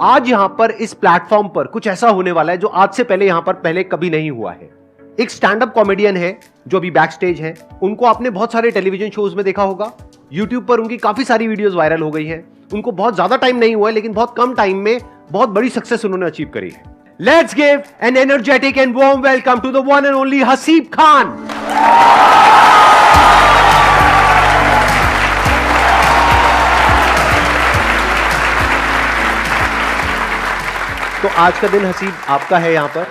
आज यहां पर इस प्लेटफॉर्म पर कुछ ऐसा होने वाला है जो आज से पहले यहां पर पहले कभी नहीं हुआ है। एक स्टैंड अप कॉमेडियन है जो अभी बैक स्टेज है। उनको आपने बहुत सारे टेलीविजन शोज में देखा होगा। यूट्यूब पर उनकी काफी सारी वीडियोस वायरल हो गई हैं। उनको बहुत ज्यादा टाइम नहीं हुआ है, लेकिन बहुत कम टाइम में बहुत बड़ी सक्सेस उन्होंने अचीव करी है। Let's give an energetic and warm welcome to the one and only Haseeb Khan. तो आज का दिन हसीब आपका है। यहां पर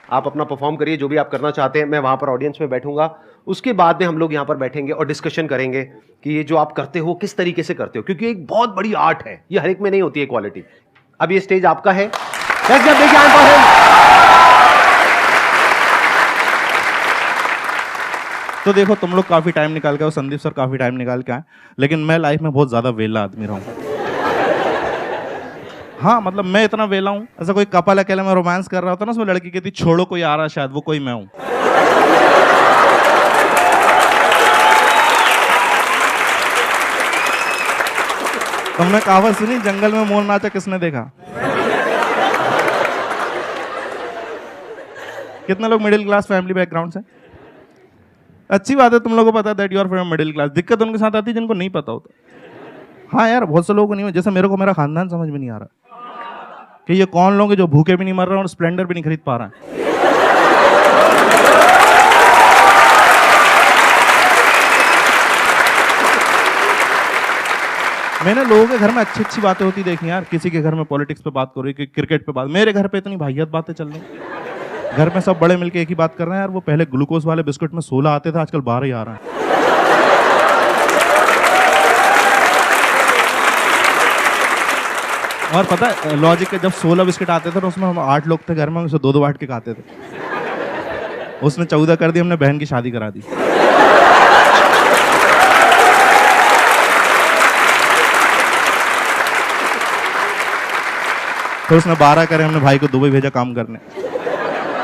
आप अपना परफॉर्म करिए, जो भी आप करना चाहते हैं। मैं वहां पर ऑडियंस में बैठूंगा, उसके बाद में हम लोग यहां पर बैठेंगे और डिस्कशन करेंगे कि ये जो आप करते हो किस तरीके से करते हो, क्योंकि एक बहुत बड़ी आर्ट है, ये हर एक में नहीं होती है क्वालिटी। अब ये स्टेज आपका है। Let's give a big hand for him. तो देखो, तुम लोग काफी टाइम निकाल के और संदीप सर काफी टाइम निकाल के आए, लेकिन मैं लाइफ में बहुत ज्यादा वेला आदमी रहा हूं। हाँ, मतलब मैं इतना वेला हूं, ऐसा कोई कपल अकेले में रोमांस कर रहा होता ना, उसमें लड़की कहती छोड़ो कोई आ रहा, शायद वो कोई मैं हूं। तुमने कहावत सुनी, जंगल में मोर नाचा किसने देखा? कितने लोग मिडिल क्लास फैमिली बैकग्राउंड से? अच्छी बात है, तुम लोगों को पता है that you are from middle class. दिक्कत उनके साथ आती है जिनको नहीं पता होता। हाँ यार, बहुत से लोगों को नहीं, जैसे मेरे को मेरा खानदान समझ में नहीं आ रहा कि ये कौन लोग हैं जो भूखे भी नहीं मर रहे हैं और स्प्लेंडर भी नहीं खरीद पा रहे हैं। मैंने लोगों के घर में अच्छी अच्छी बातें होती देखी यार। किसी के घर में पॉलिटिक्स पे बात कर रही, क्रिकेट पे बात। मेरे घर पे इतनी वाहियात बातें चल रही। घर में सब बड़े मिलके एक ही बात कर रहे हैं यार, वो पहले ग्लूकोज वाले बिस्कुट में 16 आते थे, आजकल 12 ही आ रहा है। और पता है लॉजिक है, जब 16 बिस्किट आते थे तो उसमें हम 8 लोग थे घर में, उसे 2-2 बांट के खाते थे। उसने 14 कर दी, हमने बहन की शादी करा दी। तो उसने 12 करे, हमने भाई को दुबई भेजा काम करने।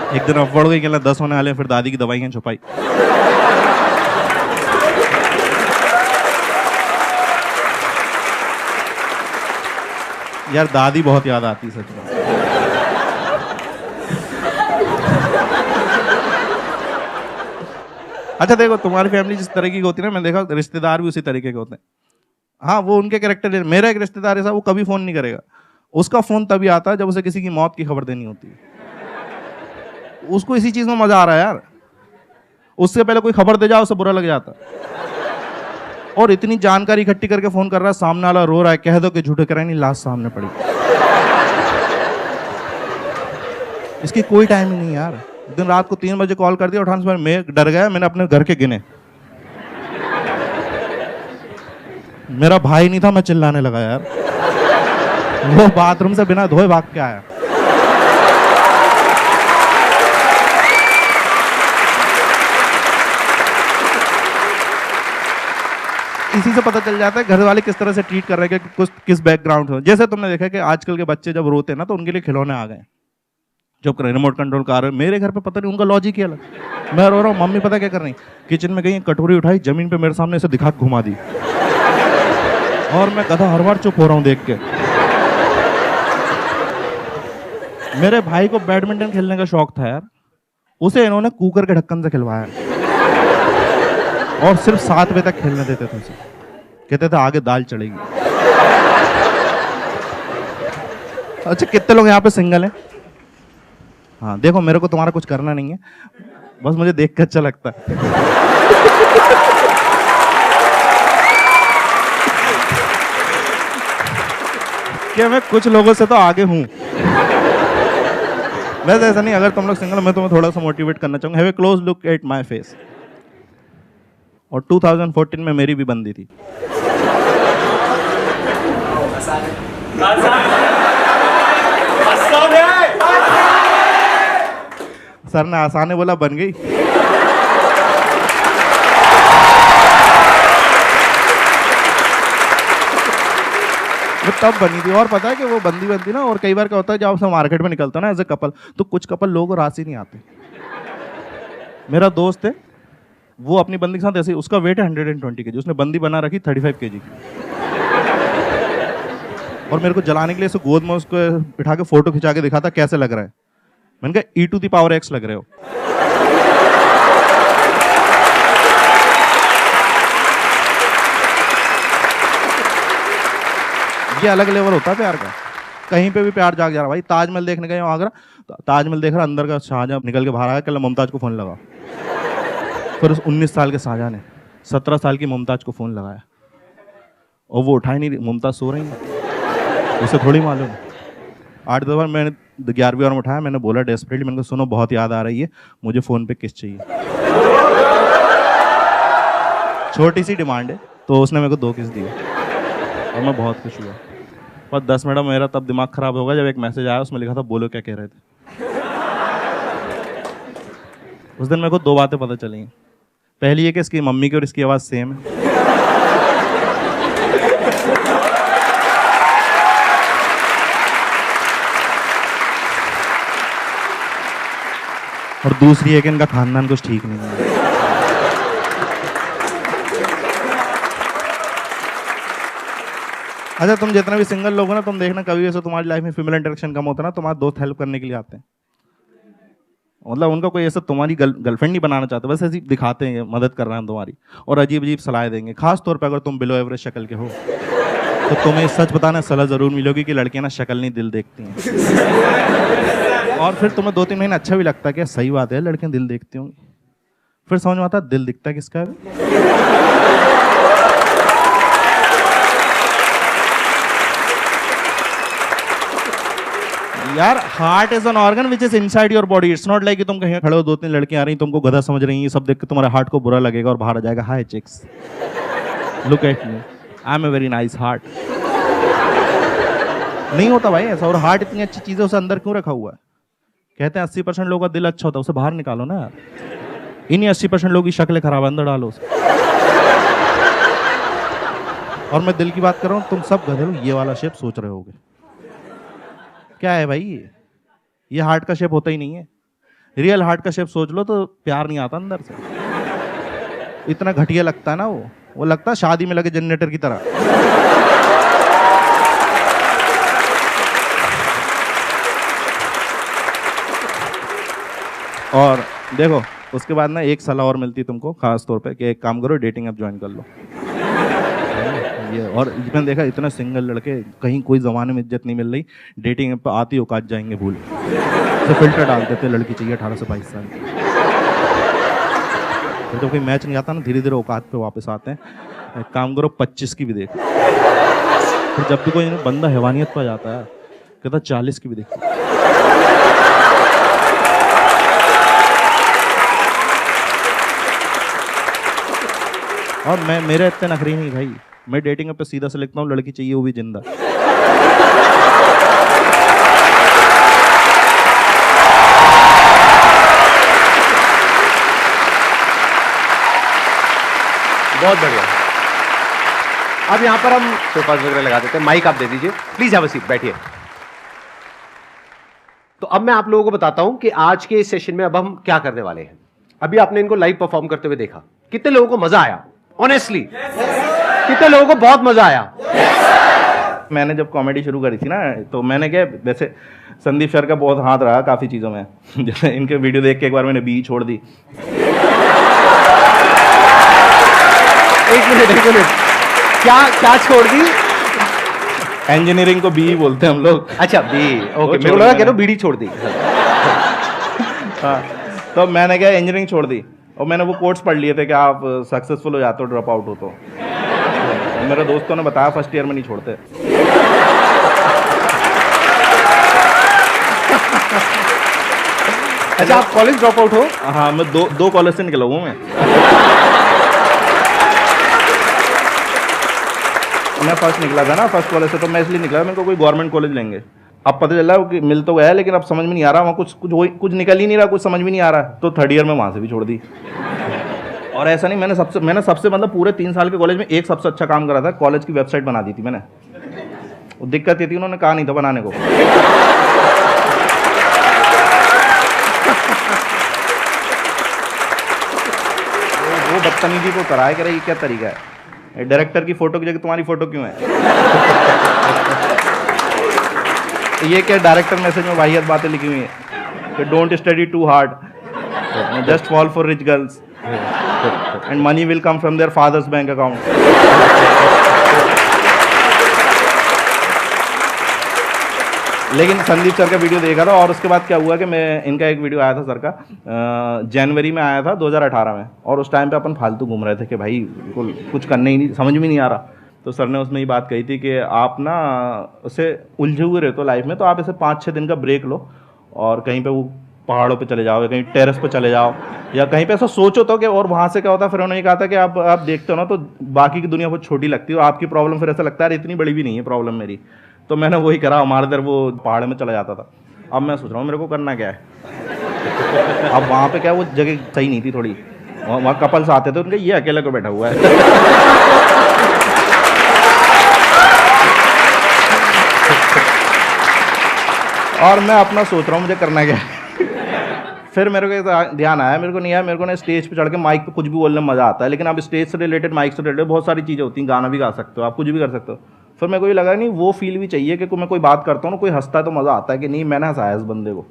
एक दिन अफवाह गई कि 10 होने वाले, फिर दादी की दवाइयां छुपाई। यार दादी बहुत याद आती सच में। अच्छा देखो, तुम्हारी फैमिली जिस तरह की होती है ना, मैंने देखा रिश्तेदार भी उसी तरीके के होते हैं। हाँ, वो उनके कैरेक्टर। मेरा एक रिश्तेदार ऐसा, वो कभी फोन नहीं करेगा। उसका फोन तभी आता है जब उसे किसी की मौत की खबर देनी होती है। उसको इसी चीज में मजा आ रहा है यार। उससे पहले कोई खबर दे जाओ उसे बुरा लग जाता। और इतनी जानकारी इकट्ठी करके फोन कर रहा है, सामने वाला रो रहा है, कह दो कि झूठे कराए नहीं, लाश सामने पड़ी। इसकी कोई टाइम ही नहीं यार। दिन रात को 3 बजे कॉल कर दिया, उठाने से मैं डर गया, मैंने अपने घर के गिने। मेरा भाई नहीं था, मैं चिल्लाने लगा यार। वो बाथरूम से बिना धोए भाग के आया। इसी से पता चल जाता है घर वाले किस तरह से ट्रीट कर रहे हैं, कि किस बैकग्राउंड से। जैसे तुमने देखा कि आजकल के बच्चे जब रोते हैं ना, तो उनके लिए खिलौने आ गए, जब रिमोट कंट्रोल कार। मेरे घर पे पता नहीं, उनका लॉजिक ही अलग। मैं रो रहा हूँ, मम्मी पता क्या कर रही, किचन में गई, कटोरी उठाई, जमीन पे मेरे सामने ऐसे दिखा घुमा दी। और मैं गधा हर बार चुप हो रहा हूँ देख के। मेरे भाई को बैडमिंटन खेलने का शौक था यार, उसे इन्होंने कुकर के ढक्कन से खिलवाया और सिर्फ 7 बजे तक खेलने देते थे उसे। कहते थे आगे दाल चढ़ेगी। अच्छा, कितने लोग यहाँ पे सिंगल हैं? हाँ देखो, मेरे को तुम्हारा कुछ करना नहीं है, बस मुझे देख के अच्छा लगता है। क्या मैं कुछ लोगों से तो आगे हूं। वैसे ऐसा नहीं, अगर तुम लोग सिंगल, मैं तुम्हें थोड़ा सा मोटिवेट करना चाहूंगा। Have a close look at my face. और 2014 में मेरी भी बंदी थी। सर ने आसान है बोला, बन गई। वो तब बनी थी। और पता है कि वो बंदी बनती ना, और कई बार क्या होता है, जब आप मार्केट में निकलता ना एज ए कपल, तो कुछ कपल लोगों को राशि नहीं आते। मेरा दोस्त है, वो अपनी बंदी के साथ ऐसे, उसका वेट है 120 kg, उसने बंदी बना रखी 35 kg की। और मेरे को जलाने के लिए इसे गोद में उसको बिठा के फोटो खिंचा के दिखाता कैसे लग रहा है। मैंने कहा e⁻x लग रहे हो। ये अलग लेवल होता है प्यार का। कहीं पे भी प्यार जाग जा रहा भाई। ताजमहल देखने गए आगरा, ताजमहल देख रहा, अंदर का शाहजहां निकल के बाहर आया, कल मुमताज को फोन लगा। फिर उस 19 साल के शाहजहां ने 17 साल की मुमताज को फोन लगाया और वो उठा ही नहीं रही। मुमताज सो रही है, उसे थोड़ी मालूम। 8 बार मैंने 11वीं बार में उठाया, मैंने बोला डेस्परेटली, मैंने कहा सुनो बहुत याद आ रही है, मुझे फ़ोन पे किस चाहिए। छोटी सी डिमांड है, तो उसने मेरे को 2 किस दिए और मैं बहुत खुश हुआ। पर 10 मिनट मेरा तब दिमाग खराब होगा जब एक मैसेज आया, उसमें लिखा था बोलो क्या कह रहे थे। उस दिन मेरे को 2 बातें पता चली। पहली ये कि इसकी मम्मी की और इसकी आवाज़ सेम है। और दूसरी है कि इनका खानदान कुछ ठीक नहीं है। अच्छा, तुम जितना भी सिंगल लोग हो ना, तुम देखना कभी ऐसा तुम्हारी लाइफ में फीमेल इंटरेक्शन कम होता है ना, तुम्हारे दोस्त हेल्प करने के लिए आते हैं। मतलब उनका कोई ऐसा तुम्हारी गर्लफ्रेंड नहीं बनाना चाहते, बस ऐसी दिखाते हैं मदद कर रहे हैं तुम्हारी, और अजीब अजीब सलाह देंगे। खास तौर पे अगर तुम बिलो एवरेज शक्ल के हो तो तुम्हें सच बताना सलाह जरूर मिलेगी कि लड़कियां ना शक्ल नहीं दिल देखती हैं। और फिर तुम्हें 2-3 महीने अच्छा भी लगता है कि सही बात है, लड़कियां दिल देखती होंगी। फिर समझ में आता है दिल दिखता है किसका है। यार heart is an organ which is inside your body. It's not like कि तुम कहीं खड़े हो, 2-3 लड़कियां आ रही, तुमको गधा समझ रही हैं, ये सब देख के तुम्हारे हार्ट को बुरा लगेगा और बाहर आ जाएगा, hi chicks look at me, I am a very nice heart. नहीं होता भाई ऐसा। और हार्ट इतनी अच्छी चीज है, उसे अंदर क्यों रखा हुआ है? कहते हैं 80% लोगों का दिल अच्छा होता है, उसे बाहर निकालो ना यार। इन्हीं 80% लोगों की शक्ल खराब, अंदर डालो उसे। और मैं दिल की बात कर रहा हूँ, तुम सब गधे लोग ये वाला शेप सोच रहे होगे। क्या है भाई ये हार्ट का शेप होता ही नहीं है। रियल हार्ट का शेप सोच लो तो प्यार नहीं आता अंदर से। इतना घटिया लगता है ना वो लगता है शादी में लगे जनरेटर की तरह। और देखो उसके बाद ना एक सलाह और मिलती है तुमको खास तौर पे कि एक काम करो, डेटिंग ऐप ज्वाइन कर लो। ये और मैंने देखा इतना सिंगल लड़के, कहीं कोई जमाने में इज्जत नहीं मिल रही, डेटिंग ऐप पे आती औकात जाएंगे भूल, तो फिल्टर डाल देते लड़की चाहिए 18 से 22 साल। फिर तो कोई मैच नहीं आता ना, धीरे धीरे औकात पे वापस आते हैं। एक काम करो 25 की भी देखो। फिर जब भी कोई बंदा हैवानियत पर जाता है कहता 40 की भी देखो। और मेरे इतने नखरी नहीं भाई, मैं डेटिंग ऐप पे सीधा से लिखता हूँ लड़की चाहिए वो भी जिंदा। बहुत बढ़िया। अब यहाँ पर हम सोफाज वगैरह लगा देते हैं। माइक आप दे दीजिए प्लीज, हैव अ सीट, बैठिए। तो अब मैं आप लोगों को बताता हूं कि आज के इस सेशन में अब हम क्या करने वाले हैं। अभी आपने इनको लाइव परफॉर्म करते हुए देखा, कितने लोगों को मजा आया? ऑनेस्टली कितने लोगों को बहुत मजा आया? मैंने जब कॉमेडी शुरू करी थी ना, तो मैंने क्या, वैसे संदीप सर का बहुत हाथ रहा काफ़ी चीज़ों में। जैसे इनके वीडियो देख के एक बार मैंने बी छोड़ दी। एक मिनट, क्या छोड़ दी? इंजीनियरिंग को बी बोलते हैं हम लोग। अच्छा बी, ओके। मेरे को लगा कह रहा हूं बीड़ी छोड़ दी। हाँ, तो मैंने क्या इंजीनियरिंग छोड़ दी और मैंने वो कोट्स पढ़ लिए थे कि आप सक्सेसफुल हो जाते हो ड्रॉप आउट हो तो मेरे दोस्तों ने बताया फर्स्ट ईयर में नहीं छोड़ते। अच्छा आप कॉलेज ड्रॉप आउट हो? हाँ, मैं दो कॉलेज से निकला हूँ मैं फर्स्ट निकला था ना, फर्स्ट कॉलेज से, तो मैं इसलिए निकला मेरे को कोई गवर्नमेंट कॉलेज लेंगे। अब पता चल रहा है कि मिल तो गया है लेकिन अब समझ में नहीं आ रहा, वहाँ कुछ निकल ही नहीं रहा, कुछ समझ में नहीं आ रहा, तो थर्ड ईयर में वहाँ से भी छोड़ दी। और ऐसा नहीं, मैंने सबसे मतलब पूरे 3 साल के कॉलेज में एक सबसे अच्छा काम करा था, कॉलेज की वेबसाइट बना दी थी मैंने। वो दिक्कत ये थी उन्होंने कहा नहीं था बनाने को। वो बदतमीजी को कराए करे, ये क्या तरीका है? डायरेक्टर की फोटो की जगह तुम्हारी फोटो क्यों है? ये क्या डायरेक्टर मैसेज में वाहियात बातें लिखी हुई है कि don't study too hard, just fall for rich girls and money will come from their father's bank account. लेकिन संदीप सर का वीडियो देखा था और उसके बाद क्या हुआ कि मैं इनका एक वीडियो आया था सर का, जनवरी में आया था 2018 में, और उस टाइम पे अपन फालतू घूम रहे थे कि भाई कुछ करने ही नहीं, समझ में नहीं आ रहा। तो सर ने उसमें ये बात कही थी कि आप ना उसे उलझे हुए रहते हो लाइफ में, तो आप ऐसे 5-6 दिन का ब्रेक लो और कहीं पे वो पहाड़ों पे चले जाओ या कहीं टेरेस पे चले जाओ या कहीं पे ऐसा सोचो तो कि, और वहाँ से क्या होता है, फिर उन्होंने कहा था कि आप देखते हो ना तो बाकी की दुनिया बहुत छोटी लगती है, आपकी प्रॉब्लम फिर ऐसा लगता है इतनी बड़ी भी नहीं है प्रॉब्लम मेरी। तो मैंने वही करा, हमारे इधर वो पहाड़ में चला जाता था। अब मैं सोच रहा हूँ मेरे को करना क्या है। अब वहाँ पे क्या वो जगह सही नहीं थी थोड़ी, वहाँ कपल्स आते थे, उनके ये अकेले को बैठा हुआ है। और मैं अपना सोच रहा हूँ मुझे करना क्या है। फिर मेरे को ध्यान आया, मेरे को नहीं आया, मेरे को ना स्टेज पे चढ़ के माइक पे कुछ भी बोलने में मज़ा आता है, लेकिन आप स्टेज से रिलेटेड, माइक से रिलेटेड बहुत सारी चीज़ें होती हैं, गाना भी गा सकते हो आप, कुछ भी कर सकते हो। फिर मेरे को ये लगा नहीं, वो फील भी चाहिए कि मैं कोई बात करता हूँ ना, कोई हंसता है तो मज़ा आता है कि नहीं मैंने हंसाया इस बंदे को।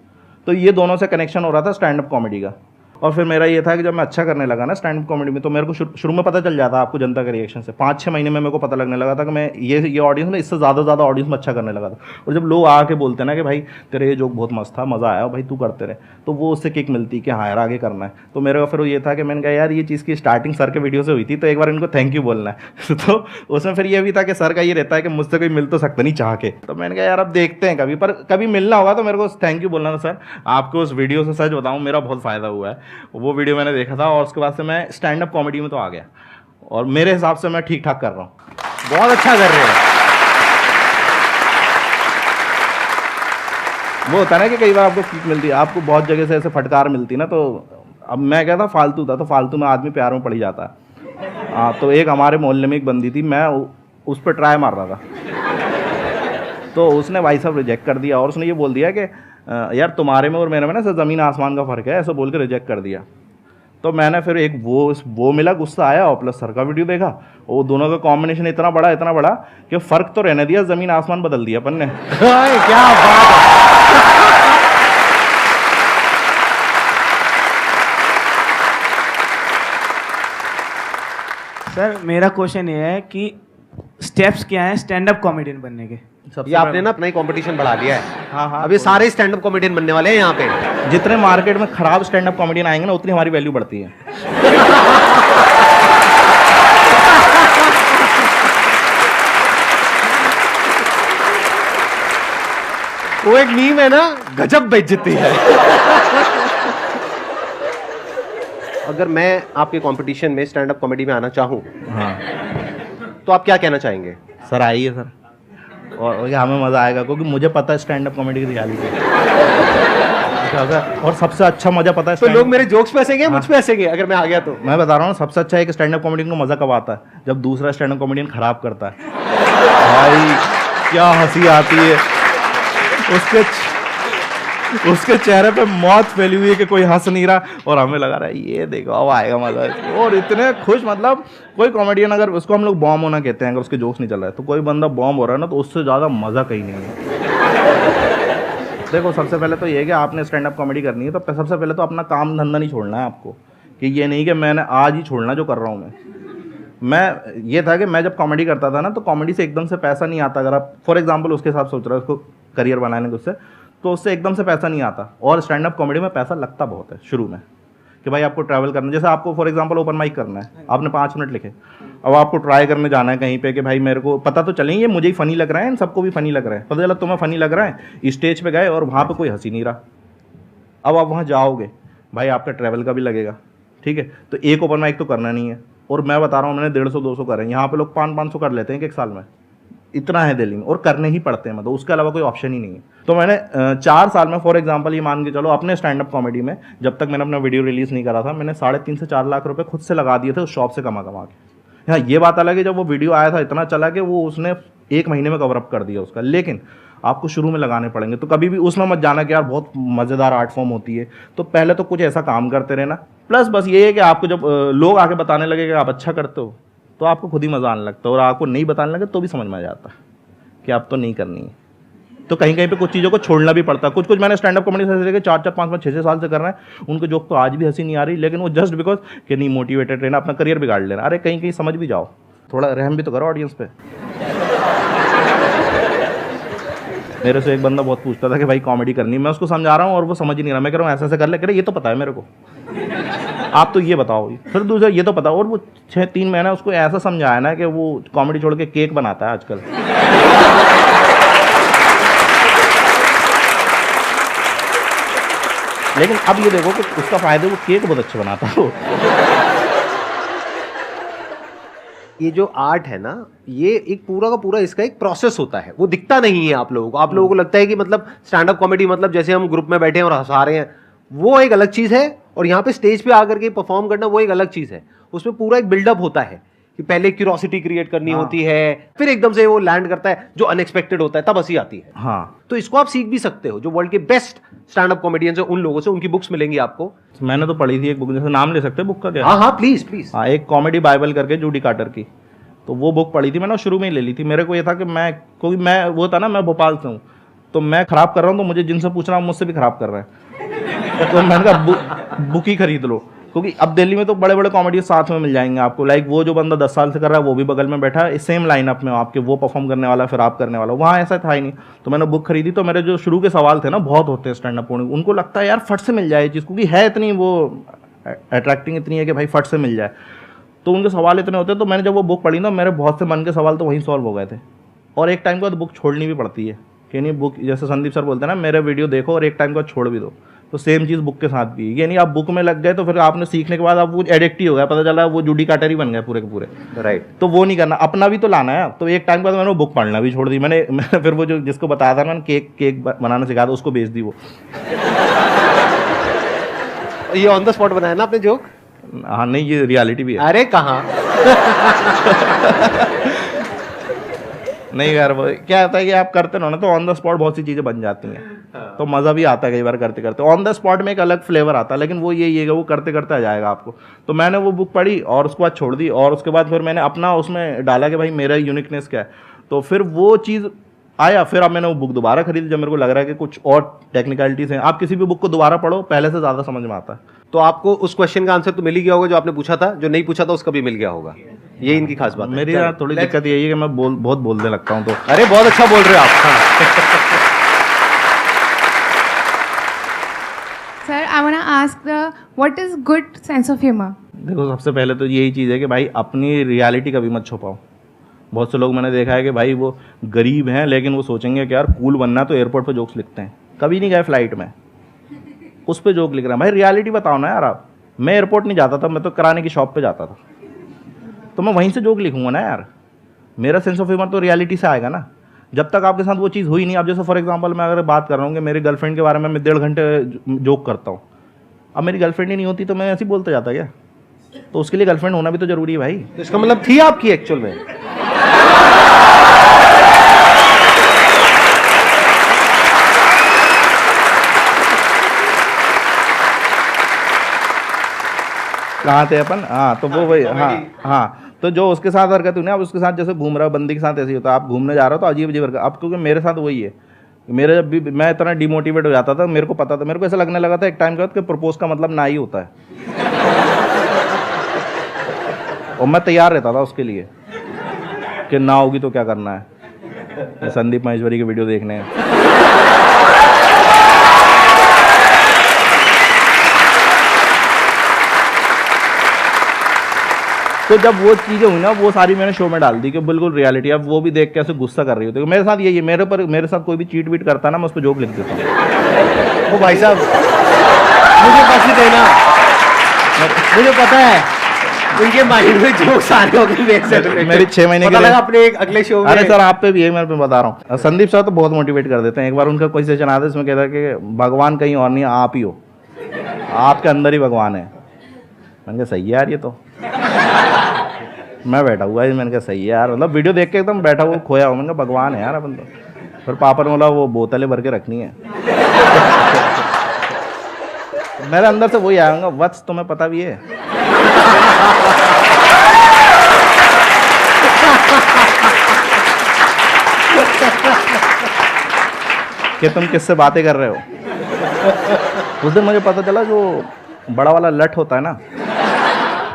तो ये दोनों से कनेक्शन हो रहा था स्टैंड अप कॉमेडी का। और फिर मेरा ये था कि जब मैं अच्छा करने लगा ना स्टैंड अप कॉमेडी में, तो मेरे को शुरू में पता चल जाता आपको जनता के रिएक्शन से। 5-6 महीने में मेरे को पता लगने लगा था कि मैं ये ऑडियंस में इससे ज़्यादा ऑडियंस में अच्छा करने लगा था। और जब लोग आके बोलते हैं ना कि भाई तेरे ये जोक बहुत मस्त था, मज़ा आया भाई तू करते रहे, तो वो उससे किक मिलती कि हाँ यार आगे करना है। तो मेरे को फिर ये था कि मैंने कहा यार ये चीज़ की स्टार्टिंग सर के वीडियो से हुई थी, तो एक बार इनको थैंक यू बोलना है। तो उसमें फिर ये भी था कि सर का ये रहता है कि मुझसे कोई मिल तो सकता नहीं चाह के। तो मैंने कहा यार अब देखते हैं कभी, पर कभी मिलना होगा तो मेरे को थैंक यू बोलना था सर। आपको उस वीडियो से सच बताऊँ मेरा बहुत फ़ायदा हुआ है। वो वीडियो मैंने देखा था और उसके बाद से मैं स्टैंड अप कॉमेडी में तो आ गया, और मेरे हिसाब से मैं ठीक ठाक कर रहा हूँ, बहुत अच्छा कर रहे हैं। वो होता है ना कि कई बार आपको किक मिलती है, आपको बहुत जगह से ऐसे फटकार मिलती है ना, तो अब मैं क्या था फालतू था, तो फालतू में आदमी प्यार में पड़ ही जाता है। हाँ, तो एक हमारे मोहल्ले में एक बंदी थी, मैं उस पर ट्राई मार रहा था, तो उसने भाई साहब रिजेक्ट कर दिया, और उसने ये बोल दिया कि यार तुम्हारे में और मेरे में ना ज़मीन आसमान का फ़र्क है, ऐसा बोल के रिजेक्ट कर दिया। तो मैंने फिर एक वो मिला, गुस्सा आया, और प्लस सर का वीडियो देखा, वो दोनों का कॉम्बिनेशन इतना बड़ा कि फ़र्क तो रहने दिया, ज़मीन आसमान बदल दिया अपन ने। क्या बात है। सर मेरा क्वेश्चन ये है कि स्टेप्स क्या हैं स्टैंड अप कॉमेडियन बनने के? ये आपने ना अपना ही कंपटीशन बढ़ा लिया है। हाँ, अब ये सारे स्टैंड अप कॉमेडियन बनने वाले हैं यहाँ पे। जितने मार्केट में खराब स्टैंड अप कॉमेडियन आएंगे ना, उतनी हमारी वैल्यू बढ़ती है। वो एक मीम है ना, गजब बेइज्जती है। अगर मैं आपके कंपटीशन में स्टैंड अप कॉमेडी में आना चाहूँ, हाँ तो आप क्या कहना चाहेंगे? सर आइए सर, और हमें मज़ा आएगा, क्योंकि मुझे पता है स्टैंड अप कॉमेडी की रियलिटी। और सबसे अच्छा मज़ा पता है, तो लोग मेरे जोक्स पे हंसेंगे, मुझ पे हंसेंगे अगर मैं आ गया तो? मैं बता रहा हूँ, सबसे अच्छा है कि स्टैंड अप कॉमेडियन को मज़ा कब आता है, जब दूसरा स्टैंड अप कॉमेडियन खराब करता है। भाई क्या हंसी आती है, उसके चेहरे पे मौत फैली हुई है कि कोई हंस नहीं रहा, और हमें लगा रहा है ये देखो अब आएगा मजा। और इतने खुश, मतलब कोई कॉमेडियन अगर उसको हम लोग बॉम्ब होना कहते हैं, अगर उसके जोक्स नहीं चल रहा है, तो कोई बंदा बॉम्ब हो रहा है ना, तो उससे ज़्यादा मज़ा कहीं नहीं है। देखो सबसे पहले तो ये है कि आपने स्टैंड अप कॉमेडी करनी है, तो सबसे पहले तो अपना काम धंधा नहीं छोड़ना है आपको, कि ये नहीं कि मैंने आज ही छोड़ना जो कर रहा हूँ मैं। ये था कि मैं जब कॉमेडी करता था ना, तो कॉमेडी से एकदम से पैसा नहीं आता। अगर आप फॉर एग्जांपल उसके हिसाब सोच रहे हो उसको करियर बनाने के, उससे तो उससे एकदम से पैसा नहीं आता। और स्टैंड अप कॉमेडी में पैसा लगता बहुत है शुरू में, कि भाई आपको ट्रैवल करना, जैसे आपको फॉर एग्जांपल ओपन माइक करना है, आपने 5 मिनट लिखे, अब आपको ट्राई करने जाना है कहीं पे कि भाई मेरे को पता तो चले ये मुझे ही फनी लग रहा है, इन सबको भी फनी लग रहा है, पता चला तुम्हें फनी लग रहा है, स्टेज पे गए और वहाँ पे कोई हंसी नहीं रहा। अब आप वहाँ जाओगे, भाई आपका ट्रैवल का भी लगेगा, ठीक है, तो एक ओपन माइक तो करना नहीं है। और मैं बता रहा हूँ, मैंने 150-200 करे, यहाँ पे लोग 500-500 कर लेते हैं एक साल में, इतना है दिल्ली में, और करने ही पड़ते हैं, मतलब उसके अलावा कोई ऑप्शन ही नहीं है। तो मैंने 4 साल में फॉर एग्जांपल ये मान के चलो, अपने स्टैंड अप कॉमेडी में जब तक मैंने अपना वीडियो रिलीज़ नहीं करा था, मैंने 3.5 से 4 लाख रुपए खुद से लगा दिए थे उस शॉप से कमा के। हाँ, ये बात अलग है जब वो वीडियो आया था इतना चला कि वो उसने 1 महीने में कवर अप कर दिया उसका, लेकिन आपको शुरू में लगाने पड़ेंगे। तो कभी भी उसमें मत जाना कि यार बहुत मज़ेदार आर्ट फॉर्म होती है, तो पहले तो कुछ ऐसा काम करते रहना। प्लस बस ये है कि आपको जब लोग आके बताने लगे कि आप अच्छा करते हो, तो आपको खुद ही मज़ा आने लगता है, और आपको नहीं बताने लगे तो भी समझ में आ जाता है कि आप तो नहीं करनी है। तो कहीं कहीं पे कुछ चीज़ों को छोड़ना भी पड़ता है। कुछ कुछ मैंने स्टैंड अप कॉमेडी से देखे 4-4, 5-5, 6-6 साल से कर रहे हैं, उनको जोक तो आज भी हंसी नहीं आ रही, लेकिन वो जस्ट बिकॉज कि नहीं मोटिवेटेड रहना, अपना करियर बिगाड़ लेना। अरे कहीं कहीं समझ भी जाओ, थोड़ा रहम भी तो करो ऑडियंस पे। मेरे से एक बंदा बहुत पूछता था कि भाई कॉमेडी करनी, मैं उसको समझा रहा हूँ और वो समझ ही नहीं रहा। मैं कह रहा हूँ ऐसा ऐसा कर ले, कह रहे ये तो पता है मेरे को, आप तो ये बताओ। फिर दूसरा ये तो पता, और वो 6-3 महीना उसको ऐसा समझाया ना कि वो कॉमेडी छोड़ के केक बनाता है आजकल। लेकिन अब ये देखो कि उसका फायदा, वो केक बहुत अच्छा बनाता है। ये जो आर्ट है ना, ये एक पूरा का पूरा इसका एक प्रोसेस होता है, वो दिखता नहीं है आप लोगों को। आप लोगों को लगता है कि मतलब स्टैंड अप कॉमेडी मतलब जैसे हम ग्रुप में बैठे हैं और हंसा रहे हैं, वो एक अलग चीज है, और यहाँ पे स्टेज पे आकर के परफॉर्म करना वो एक अलग चीज है। उसमें पूरा एक बिल्डअप होता है कि पहले क्यूरोसिटी क्रिएट करनी होती है, फिर एकदम से वो लैंड करता है जो अनएक्सपेक्टेड होता है, तब हंसी आती है। हाँ, तो इसको आप सीख भी सकते हो, जो वर्ल्ड के बेस्ट स्टैंड अप कॉमेडियंस हैं उन लोगों से, उनकी बुक्स मिलेंगी आपको। मैंने तो पढ़ी थी एक बुक, जैसे नाम ले सकते हैं बुक का क्या? हाँ हाँ प्लीज प्लीज। हाँ, एक कॉमेडी बाइबल करके जूडी कार्टर की, तो वो बुक पढ़ी थी मैंने, शुरू में ही ले ली थी। मेरे को ये था कि मैं वो था ना, मैं भोपाल से हूँ, तो मैं खराब कर रहा हूँ, तो मुझे जिनसे पूछ रहा हूँ मुझसे भी खराब कर रहे हैं। तो मैंने कहा बुक ही खरीद लो, क्योंकि अब दिल्ली में तो बड़े बड़े कॉमेडी साथ में मिल जाएंगे आपको। लाइक वो जो बंदा 10 साल से कर रहा है वो भी बगल में बैठा है, सेम लाइनअप में आपके, वो परफॉर्म करने वाला फिर आप करने वाला। वहाँ ऐसा था ही नहीं, तो मैंने बुक खरीदी। तो मेरे जो शुरू के सवाल थे ना, बहुत होते हैं स्टैंड अप कॉमेडी, उनको लगता है यार फट से मिल जाए चीज़, क्योंकि है इतनी वो अट्रैक्टिंग इतनी है कि भाई फट से मिल जाए, तो उनके सवाल इतने होते हैं। तो मैंने जब वो बुक पढ़ी ना, मेरे बहुत से मन के सवाल तो वहीं सॉल्व हो गए थे। और एक टाइम के बाद बुक छोड़नी भी पड़ती है कि नहीं, बुक जैसे संदीप सर बोलते हैं ना, मेरे वीडियो देखो और एक टाइम के बाद छोड़ भी दो। तो सेम चीज़ बुक के साथ भी, ये नहीं आप बुक में लग गए तो फिर आपने सीखने के बाद आप वो एडिक्ट ही हो गया, पता चला वो जूडी कार्टर ही बन गए पूरे के पूरे। राइट। तो वो नहीं करना, अपना भी तो लाना है। तो एक टाइम के बाद मैंने वो बुक पढ़ना भी छोड़ दी। मैंने फिर वो जो जिसको बताया था मैंने केक बनाना सिखाया था, उसको बेच दी वो। ये ऑन द स्पॉट बनाया ना आपने जोक? हाँ नहीं, ये रियलिटी भी है। अरे कहाँ। नहीं यार, वो क्या होता है कि आप करते रहो ना, तो ऑन द स्पॉट बहुत सी चीज़ें बन जाती हैं, तो मज़ा भी आता है कई बार करते करते। ऑन द स्पॉट में एक अलग फ्लेवर आता है, लेकिन वो यही है कि वो करते करते आ जाएगा आपको। तो मैंने वो बुक पढ़ी और उसके बाद छोड़ दी, और उसके बाद फिर मैंने अपना उसमें डाला कि भाई मेरा यूनिकनेस क्या है। तो फिर वो चीज़ आया, फिर अब मैंने वो बुक दोबारा खरीदी जब मेरे को लग रहा है कि कुछ और टेक्निकलिटीज़ हैं। आप किसी भी बुक को दोबारा पढ़ो, पहले से ज़्यादा समझ में आता है। तो आपको उस क्वेश्चन का आंसर तो मिल ही गया होगा जो आपने पूछा था, जो नहीं पूछा था उसका भी मिल गया होगा। ये इनकी खास बात है। मेरी यार थोड़ी दिक्कत यही है कि मैं बहुत बोलने लगता हूँ। तो अरे बहुत अच्छा बोल रहे हो आप। हाँ। Sir, I want to ask what is good sense of humor? देखो, सबसे पहले तो यही चीज़ है कि भाई अपनी रियलिटी कभी मत छुपाओ। बहुत से लोग मैंने देखा है कि भाई वो गरीब हैं, लेकिन वो सोचेंगे कि यार कूल बनना है तो एयरपोर्ट पे जोक्स लिखते हैं। कभी नहीं गए फ्लाइट में, उस पर जोक लिख रहे हैं। भाई रियलिटी बताओ ना यार आप। मैं एयरपोर्ट नहीं जाता था, मैं तो कराने की शॉप पे जाता था, तो मैं वहीं से जोक लिखूंगा ना यार। मेरा सेंस ऑफ ह्यूमर तो रियलिटी से आएगा ना। जब तक आपके साथ वो चीज़ हुई नहीं, आप जैसे फॉर एग्जांपल मैं अगर बात कर रहा हूँ कि मेरी गर्लफ्रेंड के बारे में मैं 1.5 घंटे जोक करता हूँ, अब मेरी गर्लफ्रेंड ही नहीं होती तो मैं ऐसे ही बोलता जाता क्या? तो उसके लिए गर्लफ्रेंड होना भी तो जरूरी है भाई। तो इसका मतलब थी आपकी एक्चुअल में? कहाँ थे अपन? हाँ, तो वो वही। हाँ, तो जो उसके साथ हरकत हुई ना, अब उसके साथ जैसे घूम रहा है बंदी के साथ ऐसे ही होता है। आप घूमने जा रहे हो तो अजीब अजीब हरकत। अब क्योंकि मेरे साथ वही है, मेरे जब भी मैं इतना डिमोटिवेट हो जाता था, मेरे को पता था, मेरे को ऐसा लगने लगा था एक टाइम के बाद कि प्रपोज का मतलब ना ही होता है। और मैं तैयार रहता था उसके लिए कि ना होगी तो क्या करना है। संदीप महेश्वरी की वीडियो देखने हैं। तो जब वो चीज़ें हुई ना, वो सारी मैंने शो में डाल दी कि बिल्कुल रियलिटी। अब वो भी देख के ऐसे गुस्सा कर रही होती है। मेरे साथ यही है, मेरे साथ कोई भी चीट वीट करता ना, मैं उस पर जोक लिख देता हूँ। वो भाई साहब मुझे बस ही देना, मुझे पता है उनके माइंड में जोक्स आ रहे होंगे। मेरी 6 महीने के लिए अपने एक अगले शो में। अरे सर, आप पे भी है, मैं बता रहा हूँ। संदीप सर तो बहुत मोटिवेट कर देते हैं। एक बार उनका कोई सेशन आता है, इसमें कहता है कि भगवान कहीं और नहीं, आप ही हो, आपके अंदर ही भगवान है। मैंने कहा सही है यार, ये तो मैं बैठा हुआ है। मैंने कहा सही है यार, मतलब वीडियो देख के एकदम बैठा हुआ खोया हुआ। मैंने कहा भगवान है यार अपन तो। फिर पापा ने बोला वो बोतलें भर के रखनी है। मेरे अंदर से वही आऊँगा, वत्स तुम्हें पता भी है। कि तुम किससे बातें कर रहे हो। उस दिन मुझे पता चला जो बड़ा वाला लठ होता है ना,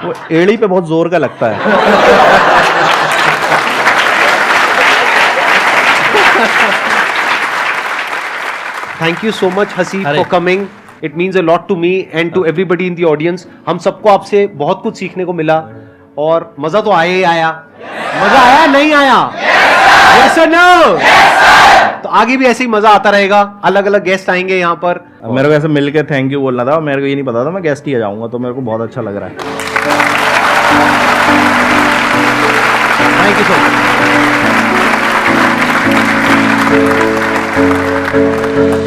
वो एड़ी पे बहुत जोर का लगता है। Thank you so much Haseeb for coming, it means a lot to me and to everybody in the audience. हम सबको आपसे बहुत कुछ सीखने को मिला और मजा तो आया ही आया। मजा आया नहीं आया? यस और नो? तो आगे भी ऐसे ही मजा आता रहेगा, अलग अलग गेस्ट आएंगे यहाँ पर। मेरे को ऐसे मिलके थैंक यू बोलना था, मेरे को ये नहीं पता था मैं गेस्ट ही आ जाऊंगा, तो मेरे को बहुत अच्छा लग रहा है। Thank you so much.